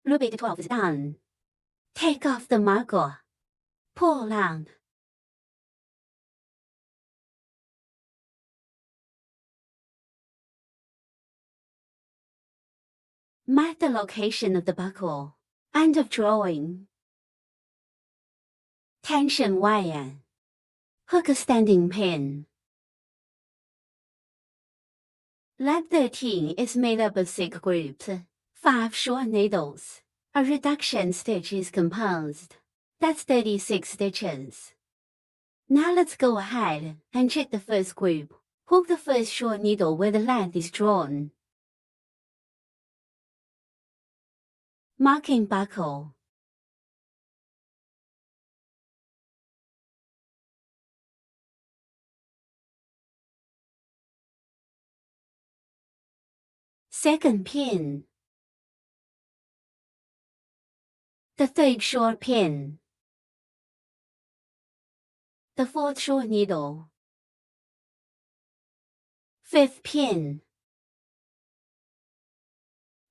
Loop it 12 is done. Take off the marker. Pull out. Mark the location of the buckle. End of drawing. Tension wire. Hook a standing pin. Lap 13 is made up of 6 groups, 5 short needles. A reduction stitch is composed. That's 36 stitches. Now let's go ahead and check the first group. Hook the first short needle where the line is drawn. Marking buckle. Second pin. The third short pin. The fourth short needle. Fifth pin.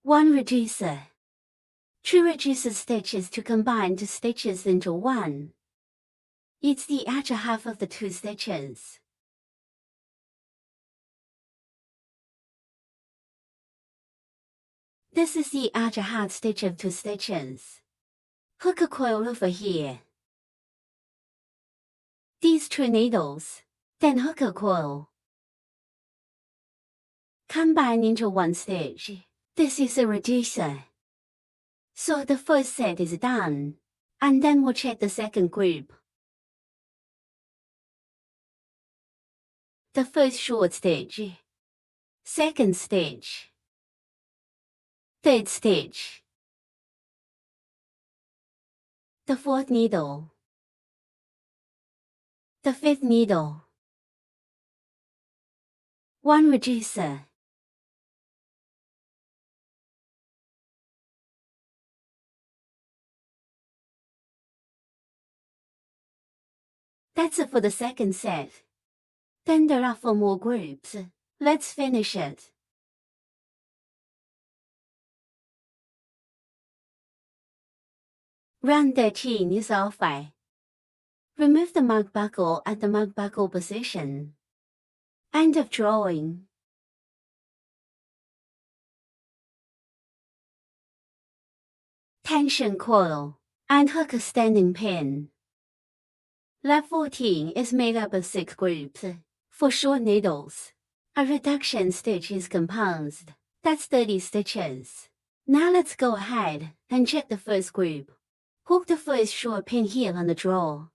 1 reducer. 2 reducer stitches to combine 2 stitches into 1. It's the outer half of the 2 stitches. This is the outer half stitch of 2 stitches. Hook a coil over here. These 2 needles, then hook a coil. Combine into 1 stitch. This is a reducer. So the first set is done, and then we'll check the second group. The first short stitch, second stitch, third stitch, the fourth needle, the fifth needle, 1 reducer. That's it for the second set. Then there are 4 more groups. Let's finish it. Round 13 is over. Remove the mark buckle at the mark buckle position. End of drawing. Tension coil and hook a standing pin. Lap 14 is made up of 6 groups, 4 short needles. A reduction stitch is composed. That's 30 stitches. Now let's go ahead and check the first group. Hook the first short pin here on the draw.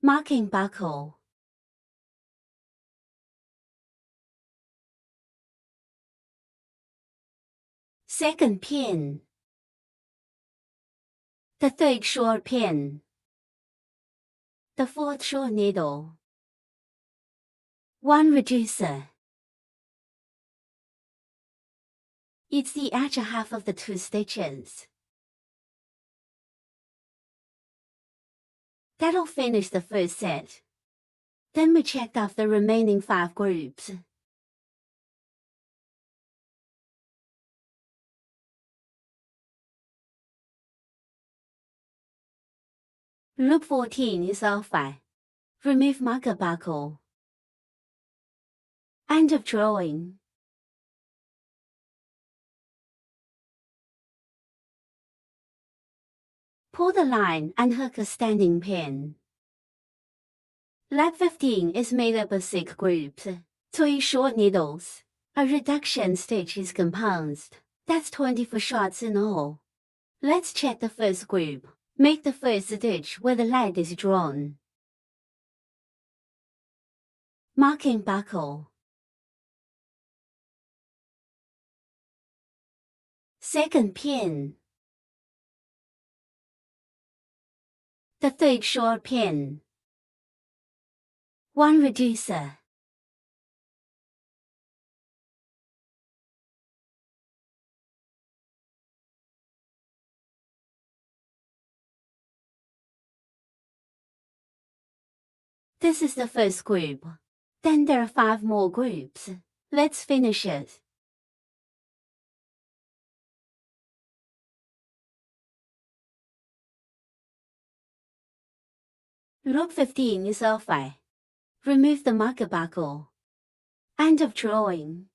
Marking buckle. Second pin. The third short pin. The fourth short needle. 1 reducer. It's the outer half of the 2 stitches. That'll finish the first set. Then we check off the remaining 5 groups. Loop 14 is over. Remove marker buckle. End of drawing. Pull the line and hook a standing pin. Lap 15 is made up of 6 groups, 3 short needles. A reduction stitch is composed. That's 24 shots in all. Let's check the first group. Make the first stitch where the line is drawn. Marking buckle. Second pin. The third short pin. 1 reducer. This is the first group. Then there are 5 more groups. Let's finish it. Row 15 is over. Remove the marker buckle. End of drawing.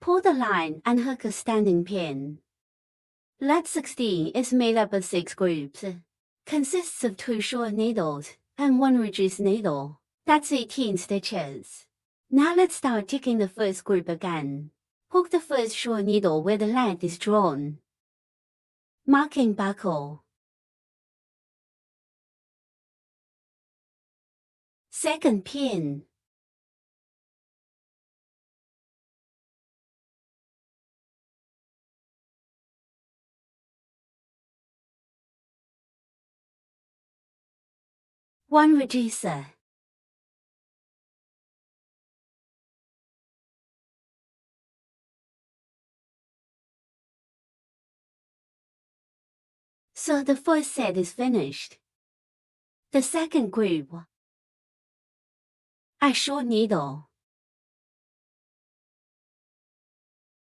Pull the line and hook a standing pin. Lat 16 is made up of 6 groups. Consists of 2 short needles and 1 reduced needle. That's 18 stitches. Now let's start ticking the first group again. Hook the first short needle where the line is drawn. Marking buckle. Second pin. One reducer. So the first set is finished. The second group. A short needle.